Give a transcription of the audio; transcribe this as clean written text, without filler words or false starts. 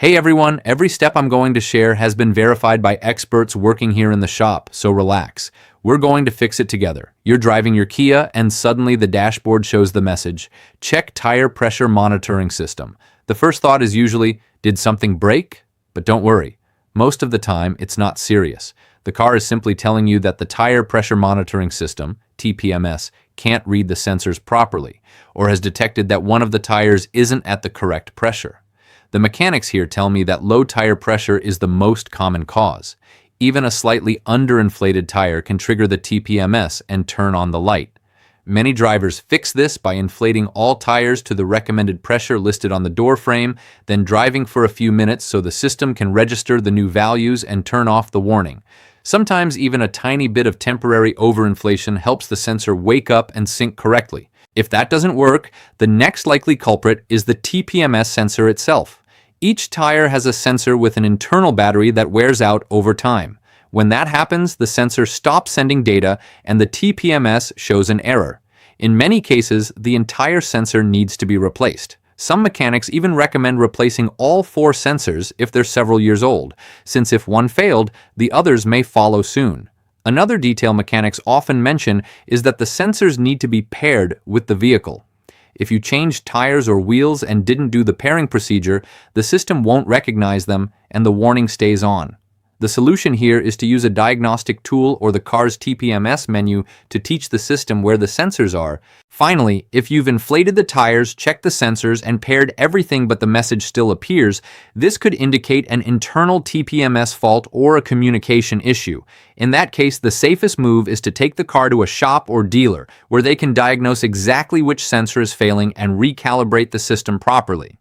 Hey everyone, every step I'm going to share has been verified by experts working here in the shop, so relax. We're going to fix it together. You're driving your Kia and suddenly the dashboard shows the message, check tire pressure monitoring system. The first thought is usually, did something break? But don't worry. Most of the time, it's not serious. The car is simply telling you that the tire pressure monitoring system, TPMS, can't read the sensors properly, or has detected that one of the tires isn't at the correct pressure. The mechanics here tell me that low tire pressure is the most common cause. Even a slightly underinflated tire can trigger the TPMS and turn on the light. Many drivers fix this by inflating all tires to the recommended pressure listed on the door frame, then driving for a few minutes so the system can register the new values and turn off the warning. Sometimes even a tiny bit of temporary overinflation helps the sensor wake up and sync correctly. If that doesn't work, the next likely culprit is the TPMS sensor itself. Each tire has a sensor with an internal battery that wears out over time. When that happens, the sensor stops sending data and the TPMS shows an error. In many cases, the entire sensor needs to be replaced. Some mechanics even recommend replacing all 4 sensors if they're several years old, since if one failed, the others may follow soon. Another detail mechanics often mention is that the sensors need to be paired with the vehicle. If you changed tires or wheels and didn't do the pairing procedure, the system won't recognize them and the warning stays on. The solution here is to use a diagnostic tool or the car's TPMS menu to teach the system where the sensors are. Finally, if you've inflated the tires, checked the sensors, and paired everything but the message still appears, this could indicate an internal TPMS fault or a communication issue. In that case, the safest move is to take the car to a shop or dealer, where they can diagnose exactly which sensor is failing and recalibrate the system properly.